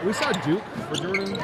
We saw Duke for Jordan.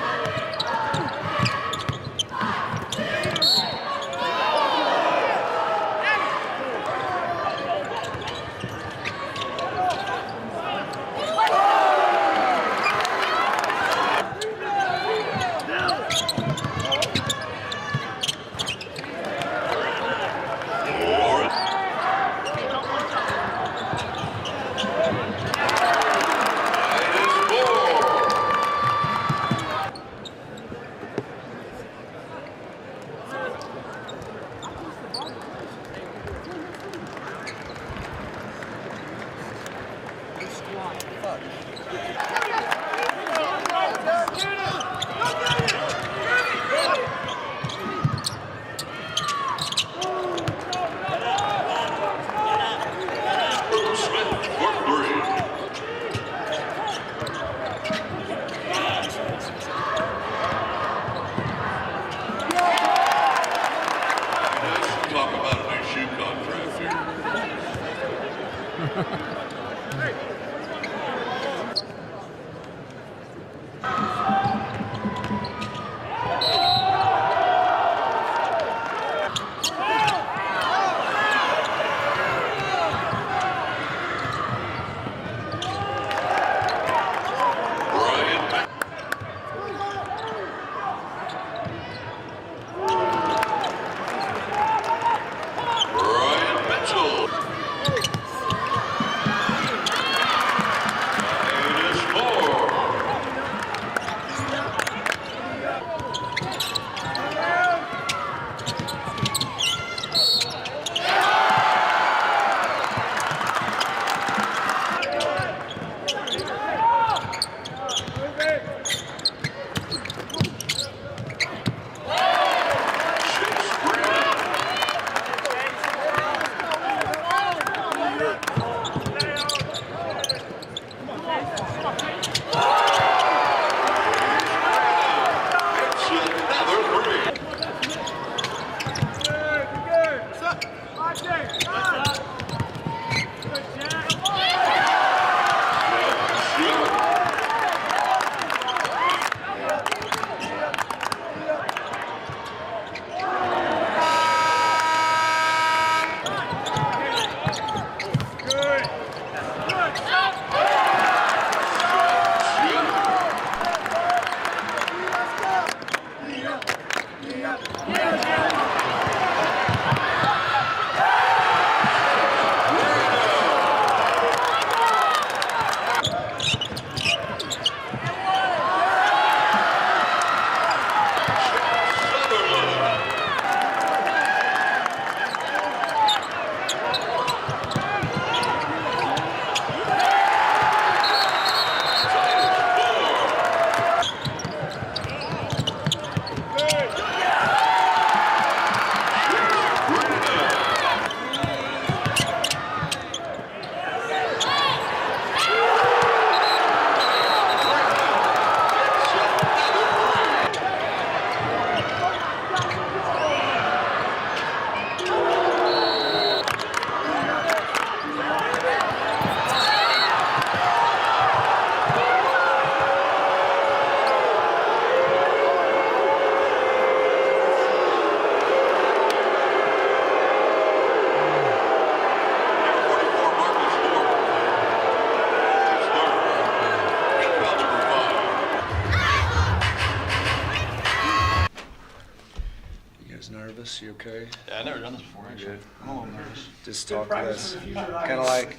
Nervous? You okay? Yeah, I've never done this before actually. I'm a little nervous. Just talk less. Kind of like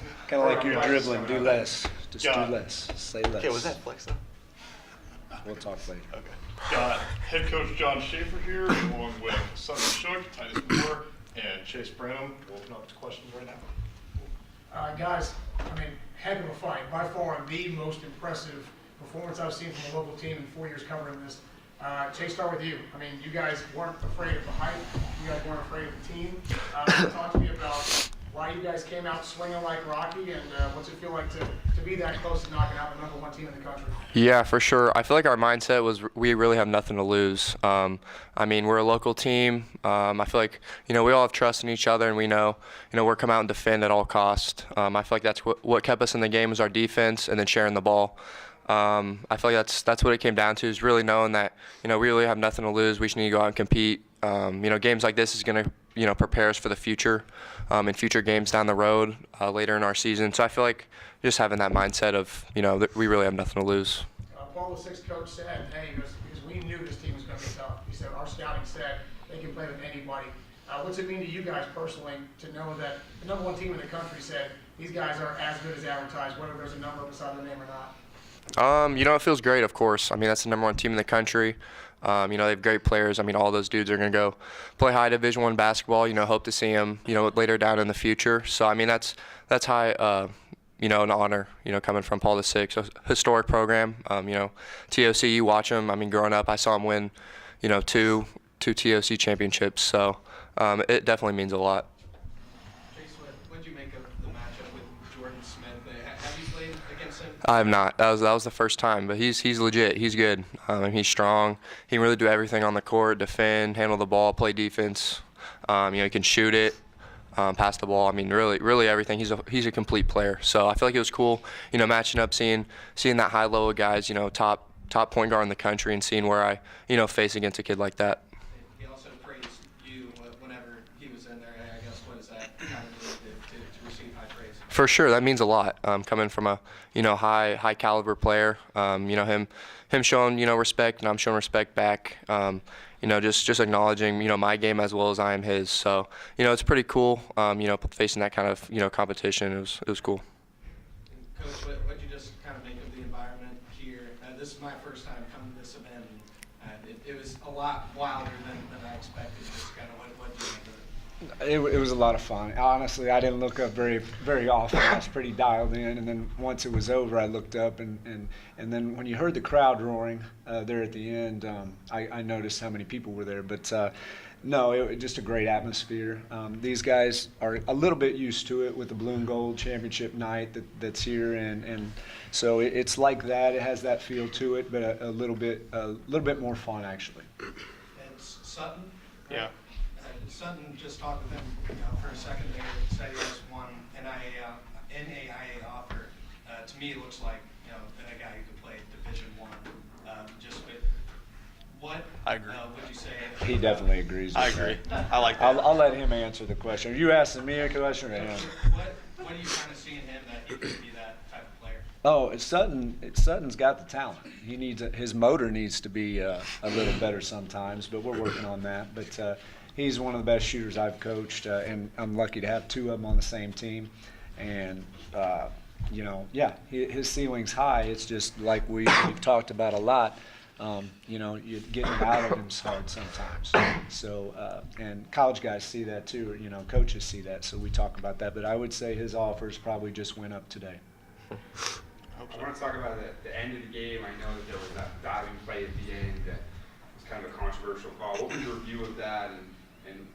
you're dribbling. Do less. Just do less. Say less. Okay, was that flex though? We'll talk later. Okay. Got head coach John Schaefer here, along with Sutton Shook, Titus Moore, and Chase Branham. We'll open up to questions right now. Guys, I mean, heck of a fight. By far the most impressive performance I've seen from a local team in 4 years covering this. Chase, start with you. I mean, you guys weren't afraid of the hype. You guys weren't afraid of the team. Talk to me about why you guys came out swinging like Rocky, and what's it feel like to be that close to knocking out the #1 team in the country? Yeah, for sure. I feel like our mindset was we really have nothing to lose. I mean, we're a local team. I feel like, we all have trust in each other, and we know, we're come out and defend at all costs. I feel like that's what kept us in the game was our defense and then sharing the ball. I feel like that's what it came down to, is really knowing that, we really have nothing to lose. We just need to go out and compete. Games like this is going to, prepare us for the future, in future games down the road, later in our season. So I feel like just having that mindset of, that we really have nothing to lose. Paul, the sixth coach, said, hey, because we knew this team was going to be tough. He said, our scouting said they can play with anybody. What's it mean to you guys personally to know that the number one team in the country said these guys are as good as advertised, whether there's a number beside their name or not? It feels great, of course. I mean, that's the number one team in the country. They have great players. I mean, all those dudes are going to go play high Division I basketball. Hope to see them, later down in the future. So, I mean, that's high, an honor, coming from Paul VI, a historic program. TOC, you watch them. I mean, growing up, I saw them win, two TOC championships. So it definitely means a lot. What did you make of the matchup with Jordan Smith? Have you played against him? I have not. That was the first time, but he's legit. He's good. He's strong. He can really do everything on the court: defend, handle the ball, play defense. He can shoot it, pass the ball. I mean, really everything. He's a complete player. So I feel like it was cool, matching up, seeing that high level guys, top point guard in the country, and seeing where I, face against a kid like that. He also praised you whenever he was in there. I guess, what does that kind of mean to receive high praise? For sure, that means a lot. Coming from a high caliber player, him showing respect, and I'm showing respect back. Just acknowledging my game as well as I am his. So it's pretty cool. Facing that kind of competition, it was cool. Coach, what did you just kind of make of the environment here? This is my first time coming to this event, and it was a lot wilder than I expected. Just kind of what do you make of it? It was a lot of fun. Honestly, I didn't look up very often. I was pretty dialed in, and then once it was over, I looked up, and then when you heard the crowd roaring there at the end, I noticed how many people were there. But no, it was just a great atmosphere. These guys are a little bit used to it with the Blue and Gold Championship night that's here, and so it's like that. It has that feel to it, but a little bit more fun actually. And Sutton? Yeah. Sutton, just talked with him for a second there, said he just won NAIA offer. To me, it looks like a guy who could play Division I. What I agree. would you say? He definitely agrees with I agree. I like that. I'll let him answer the question. Are you asking me a question or him? What do you kind of see in him that he could be that type of player? Oh, Sutton's got the talent. He needs his motor needs to be a little better sometimes, but we're working on that. But he's one of the best shooters I've coached, and I'm lucky to have two of them on the same team. And his ceiling's high. It's just like we've talked about a lot. You getting out of him's hard sometimes. So, and college guys see that too. Coaches see that. So we talk about that. But I would say his offers probably just went up today. I want to talk about the end of the game. I know that there was that diving play at the end that was kind of a controversial call. What was your view of that, and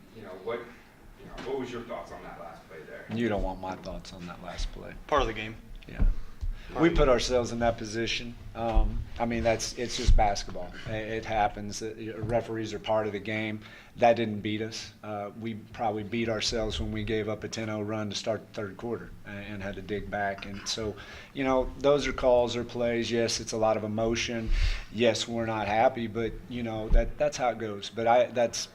what was your thoughts on that last play there? You don't want my thoughts on that last play. Part of the game. Yeah. We put ourselves in that position. It's just basketball. It happens. Referees are part of the game. That didn't beat us. We probably beat ourselves when we gave up a 10-0 run to start the third quarter and had to dig back. And so, those are calls or plays. Yes, it's a lot of emotion. Yes, we're not happy, but that's how it goes. But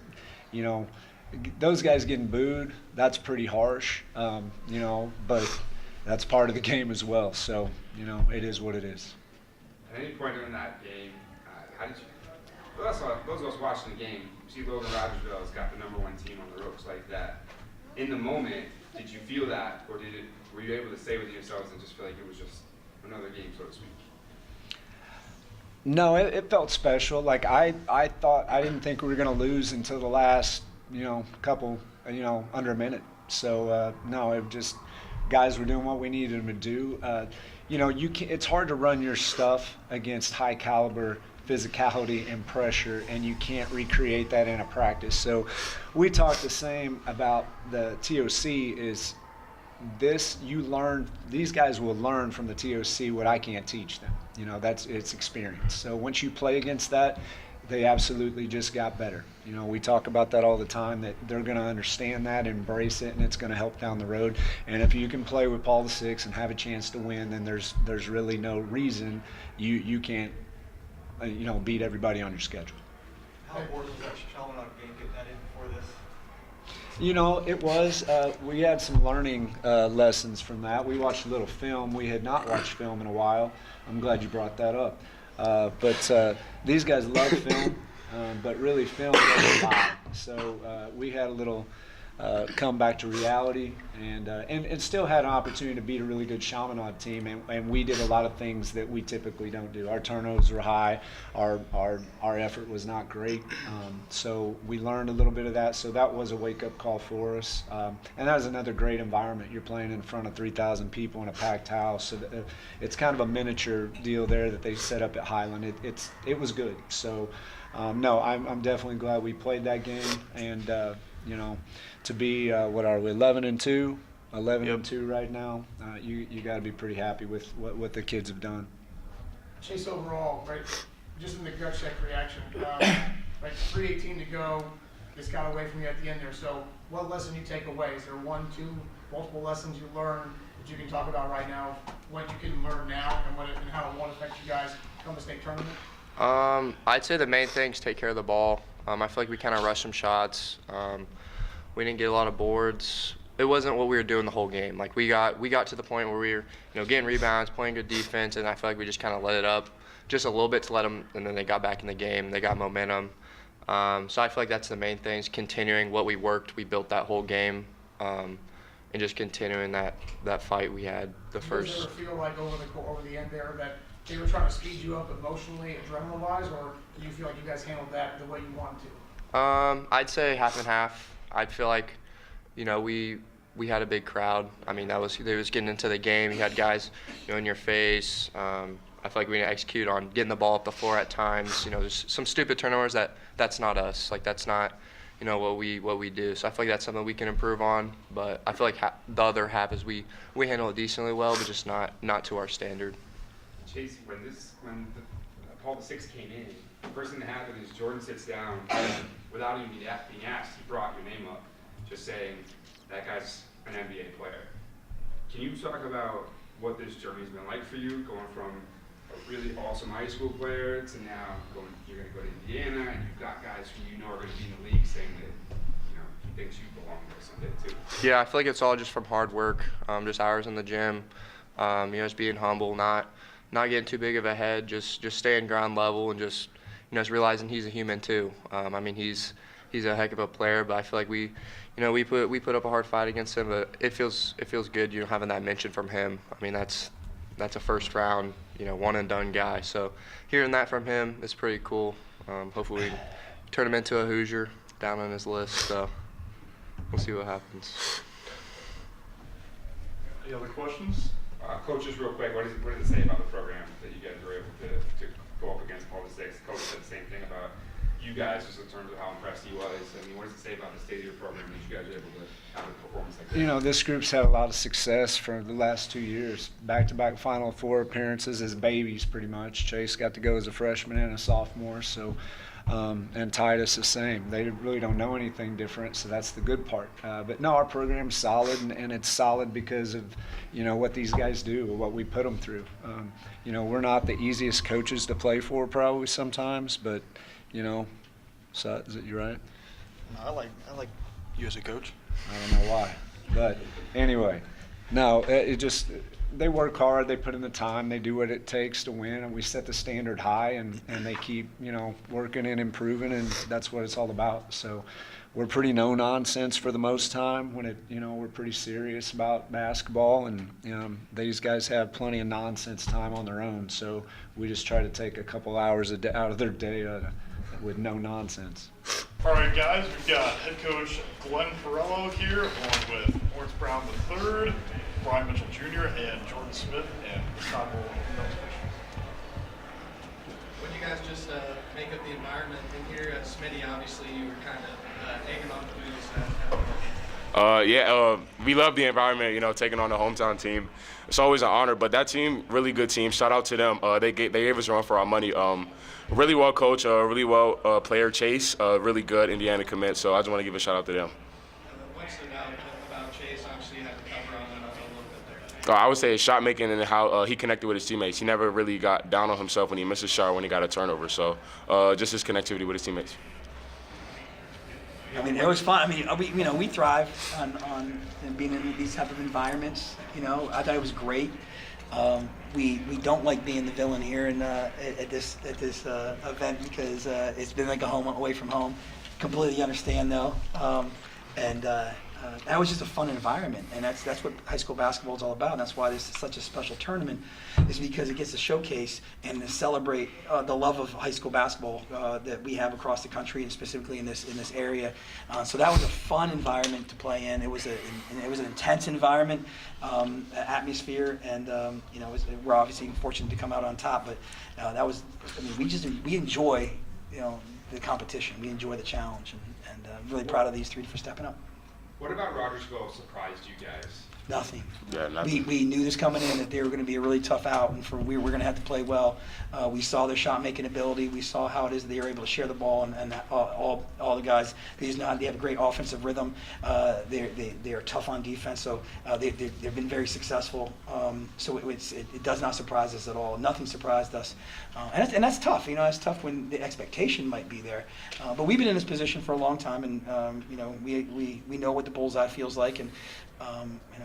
those guys getting booed, that's pretty harsh. But that's part of the game as well. So, it is what it is. At any point during that game, how did you? Those of us watching the game, see Logan-Rogersville has got the number one team on the ropes like that. In the moment, did you feel that, or were you able to stay within yourselves and just feel like it was just another game, so to speak? No, it felt special. Like I didn't think we were going to lose until the last, couple, under a minute. So no, it just guys were doing what we needed them to do. It's hard to run your stuff against high caliber physicality and pressure, and you can't recreate that in a practice. So we talked the same about the TOC is this, these guys will learn from the TOC what I can't teach them. It's experience. So once you play against that, they absolutely just got better. You know, we talk about that all the time, that they're going to understand that, embrace it, and it's going to help down the road. And if you can play with Paul VI and have a chance to win, then there's really no reason you can't beat everybody on your schedule. How important was that Chaminade game, getting that in before this? You know, it was. We had some learning lessons from that. We watched a little film. We had not watched film in a while. I'm glad you brought that up. But these guys love film, but really film doesn't lie. So we had a little come back to reality, and still had an opportunity to beat a really good Chaminade team, and we did a lot of things that we typically don't do. Our turnovers were high, our effort was not great, so we learned a little bit of that. So that was a wake-up call for us, and that was another great environment. You're playing in front of 3,000 people in a packed house, so it's kind of a miniature deal there that they set up at Highland. It was good. So no, I'm definitely glad we played that game, and to be what are we, 11-2 right now, you got to be pretty happy with what the kids have done. Chase, overall, right, just in the gut check reaction, like 3:18 to go, this got away from you at the end there. So what lesson you take away? Is there one, two, multiple lessons you learned that you can talk about right now, what you can learn now, and how it won't affect you guys come the state tournament? I'd say the main thing is take care of the ball. I feel like we kind of rushed some shots. We didn't get a lot of boards. It wasn't what we were doing the whole game. Like we got to the point where we were, getting rebounds, playing good defense, and I feel like we just kind of let it up just a little bit to let them, and then they got back in the game. They got momentum. So I feel like that's the main thing, is continuing what we worked. We built that whole game, and just continuing that fight we had the first. Did you ever feel like over the end there that they were trying to speed you up emotionally, adrenaline-wise, or do you feel like you guys handled that the way you wanted to? I'd say half and half. I'd feel like, we had a big crowd. I mean, they was getting into the game. You had guys, in your face. I feel like we didn't execute on getting the ball up the floor at times. There's some stupid turnovers that's not us. Like that's not, what we do. So I feel like that's something we can improve on. But I feel like the other half is we handle it decently well, but just not to our standard. Chase, when Paul VI came in, the first thing that happened is Jordan sits down without even being asked. He brought your name up, just saying that guy's an NBA player. Can you talk about what this journey's been like for you, going from a really awesome high school player to now you're going to go to Indiana, and you've got guys who are going to be in the league saying that he thinks you belong there someday too. Yeah, I feel like it's all just from hard work, just hours in the gym, just being humble, not getting too big of a head, just staying ground level, and just realizing he's a human too. I mean, he's a heck of a player, but I feel like we put up a hard fight against him. But it feels good, having that mention from him. I mean, that's a first round, one and done guy. So hearing that from him is pretty cool. Hopefully, we turn him into a Hoosier down on his list. So we'll see what happens. Any other questions? Coaches, real quick, what does it say about the program that you guys were able to go up against Paul VI? Coach said the same thing about you guys, just in terms of how impressed he was. I mean, what does it say about the state of your program that you guys are able to have a performance like this? This group's had a lot of success for the last 2 years. Back-to-back Final Four appearances as babies, pretty much. Chase got to go as a freshman and a sophomore, so and Titus the same. They really don't know anything different, so that's the good part. But no, our program's solid, and it's solid because of what these guys do, what we put them through. We're not the easiest coaches to play for probably sometimes, but so is it you right? I like you as a coach. I don't know why, but anyway, no, they work hard, they put in the time, they do what it takes to win, and we set the standard high, and they keep working and improving, and that's what it's all about. So we're pretty no nonsense for the most time when we're pretty serious about basketball, and these guys have plenty of nonsense time on their own. So we just try to take a couple hours out of their day with no nonsense. All right, guys, we've got head coach Glenn Perello here, along with Lawrence Brown III, Brian Mitchell Jr., and Jordan Smith, and Scott Bull. What do you guys just make of the environment in here? Smitty, obviously, you were kind of hanging on the booze. We love the environment, taking on the hometown team. It's always an honor, but that team, really good team. Shout out to them. They gave us a run for our money. Really well coached, really well player Chase, really good Indiana commit. So I just want to give a shout out to them. What stood out about Chase? Obviously, you had to cover on that a little bit there. I would say his shot making and how he connected with his teammates. He never really got down on himself when he missed a shot, when he got a turnover. So just his connectivity with his teammates. I mean, it was fun. I mean, we thrive on being in these type of environments. I thought it was great. We don't like being the villain here at this event because it's been like a home away from home. Completely understand though, that was just a fun environment, and that's what high school basketball is all about. And that's why this is such a special tournament, is because it gets to showcase and to celebrate the love of high school basketball that we have across the country, and specifically in this area. So that was a fun environment to play in. It was an intense environment, atmosphere, and we're obviously fortunate to come out on top. But that was, we enjoy the competition. We enjoy the challenge, and really proud of these three for stepping up. What about Rogersville surprised you guys? Nothing. Yeah, nothing. We knew this coming in, that they were going to be a really tough out, and we were going to have to play well. We saw their shot making ability. We saw how it is they were able to share the ball, and all the guys. They have a great offensive rhythm. They are tough on defense, so they've been very successful. So it does not surprise us at all. Nothing surprised us, and that's tough. It's tough when the expectation might be there. But we've been in this position for a long time, and we know what the bullseye feels like, and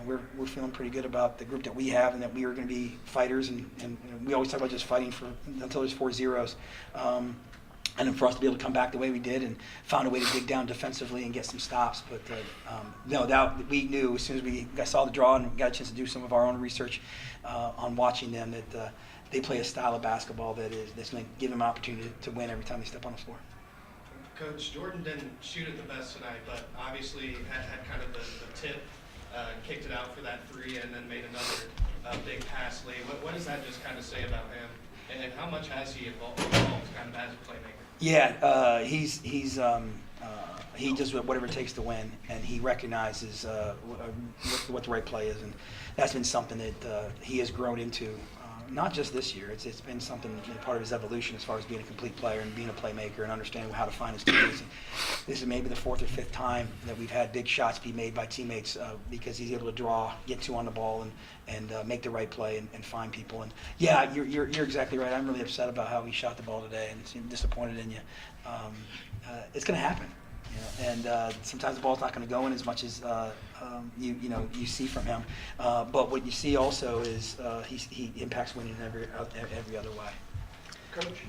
we're feeling pretty good about the group that we have, and that we are going to be fighters, and we always talk about just fighting until there's 4 zeros. And then for us to be able to come back the way we did and found a way to dig down defensively and get some stops. But that we knew as soon as we saw the draw and got a chance to do some of our own research on watching them, that they play a style of basketball that's going to give them an opportunity to win every time they step on the floor. Coach, Jordan didn't shoot it the best tonight, but obviously had kind of the tip, kicked it out for that 3, and then made another big pass late. What does that just kind of say about him, and how much has he evolved kind of as a playmaker? Yeah, he does whatever it takes to win, and he recognizes what the right play is, and that's been something that he has grown into. Not just this year, it's been something, part of his evolution as far as being a complete player and being a playmaker and understanding how to find his teammates. And this is maybe the 4th or 5th time that we've had big shots be made by teammates because he's able to draw, get 2 on the ball, and make the right play and find people. And yeah, you're exactly right. I'm really upset about how he shot the ball today, and I'm disappointed in you. It's going to happen. And sometimes the ball's not going to go in as much as you see from him. But what you see also is he impacts winning every other way. Coach,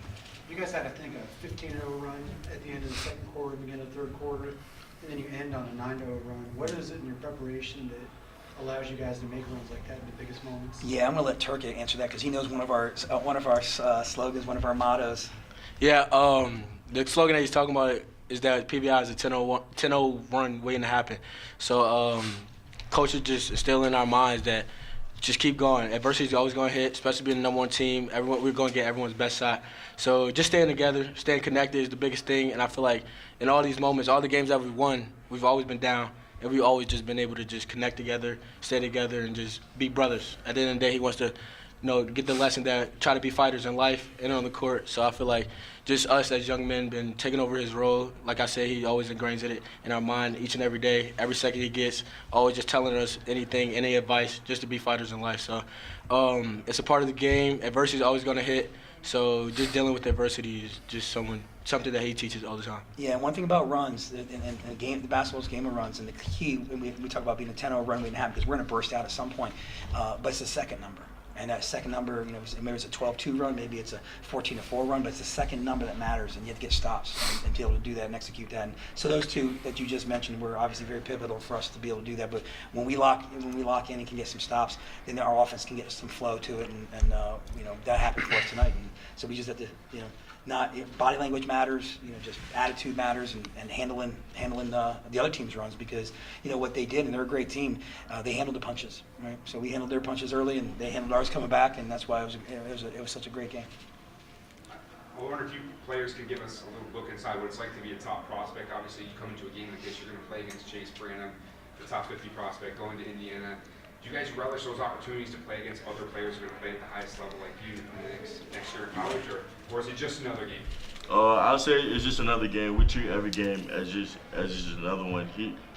you guys had, I think, a 15-0 run at the end of the second quarter, beginning of the third quarter, and then you end on a 9-0 run. What is it in your preparation that allows you guys to make runs like that in the biggest moments? Yeah, I'm going to let Turkey answer that because he knows one of our slogans, one of our mottos. Yeah, the slogan that he's talking about is that PBI is a 10-0 run waiting to happen. So coach is just instilling in our minds that just keep going. Adversity is always going to hit, especially being the number 1 team. We're going to get everyone's best shot. So just staying together, staying connected is the biggest thing. And I feel like in all these moments, all the games that we've won, we've always been down. And we've always just been able to just connect together, stay together, and just be brothers. At the end of the day, he wants to get the lesson that try to be fighters in life and on the court. So I feel like just us as young men been taking over his role. Like I said, he always ingrains it in our mind each and every day, every second he gets, always just telling us anything, any advice, just to be fighters in life. So it's a part of the game. Adversity is always going to hit. So just dealing with adversity is just something that he teaches all the time. Yeah, and one thing about runs, and the basketball's a game of runs, and the key, when we talk about being a 10-0 run waiting to happen, because we're going to burst out at some point, but it's the second number. And that second number, maybe it's a 12-2 run, maybe it's a 14-4 run, but it's the second number that matters, and you have to get stops and be able to do that and execute that. And so those 2 that you just mentioned were obviously very pivotal for us to be able to do that. But when we lock in and can get some stops, then our offense can get some flow to it, and that happened for us tonight. And so we just have to, not body language matters, just attitude matters, and handling the other team's runs, because what they did, and they're a great team. They handled the punches, right? So we handled their punches early, and they handled ours coming back, and that's why it was such a great game. I wonder if you players could give us a little look inside what it's like to be a top prospect. Obviously, you come into a game like this, you're going to play against Chase Branham. the top 50 prospect going to Indiana. Do you guys relish those opportunities to play against other players who are going to play at the highest level like you in the next year in college, or is it just another game? I'll say it's just another game. We treat every game as just another one.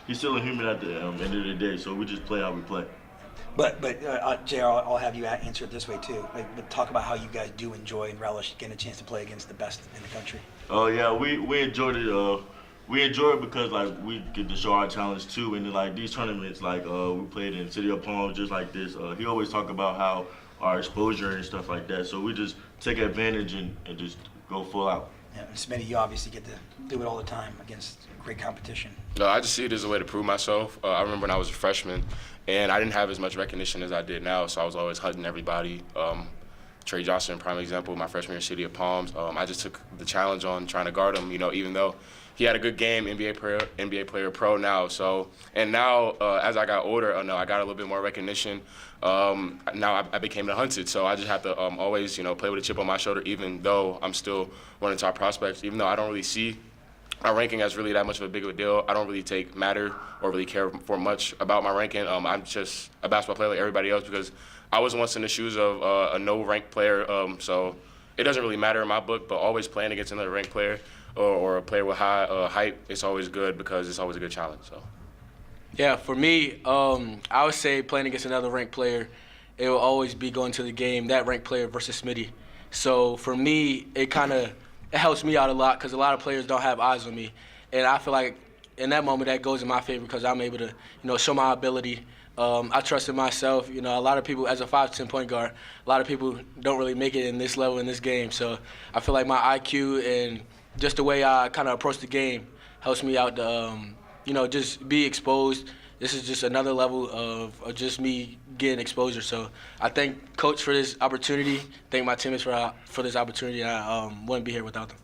He's still a human at the end of the day, so we just play how we play. But JR, I'll have you answer it this way too. But talk about how you guys do enjoy and relish getting a chance to play against the best in the country. Oh yeah, we enjoyed it. We enjoy it because like we get to show our talents too, and then, like these tournaments, like we played in City of Palms just like this. He always talk about how our exposure and stuff like that. So we just take advantage and just go full out. Yeah, and Smitty, you obviously get to do it all the time against great competition. I just see it as a way to prove myself. I remember when I was a freshman, and I didn't have as much recognition as I did now, so I was always hunting everybody. Trey Johnson, prime example, my freshman year, City of Palms. I just took the challenge on trying to guard him, even though he had a good game, NBA player pro now. So, and now as I got older, I got a little bit more recognition. Now I became the hunted, so I just have to always, play with a chip on my shoulder, even though I'm still one of the top prospects, even though I don't really see my ranking as really that much of a big of a deal. I don't really take matter or really care for much about my ranking. I'm just a basketball player like everybody else because I was once in the shoes of a no-ranked player, so it doesn't really matter in my book, but always playing against another ranked player or a player with high hype, it's always good because it's always a good challenge. So. Yeah, for me, I would say playing against another ranked player, it will always be going to the game, that ranked player versus Smitty. So for me, it helps me out a lot because a lot of players don't have eyes on me. And I feel like in that moment that goes in my favor because I'm able to, show my ability. I trust in myself. A lot of people, as a 5'10" point guard, a lot of people don't really make it in this level in this game. So I feel like my IQ and just the way I kind of approach the game helps me out to, just be exposed. This is just another level of just me getting exposure. So I thank Coach for this opportunity, thank my teammates for this opportunity, and I wouldn't be here without them.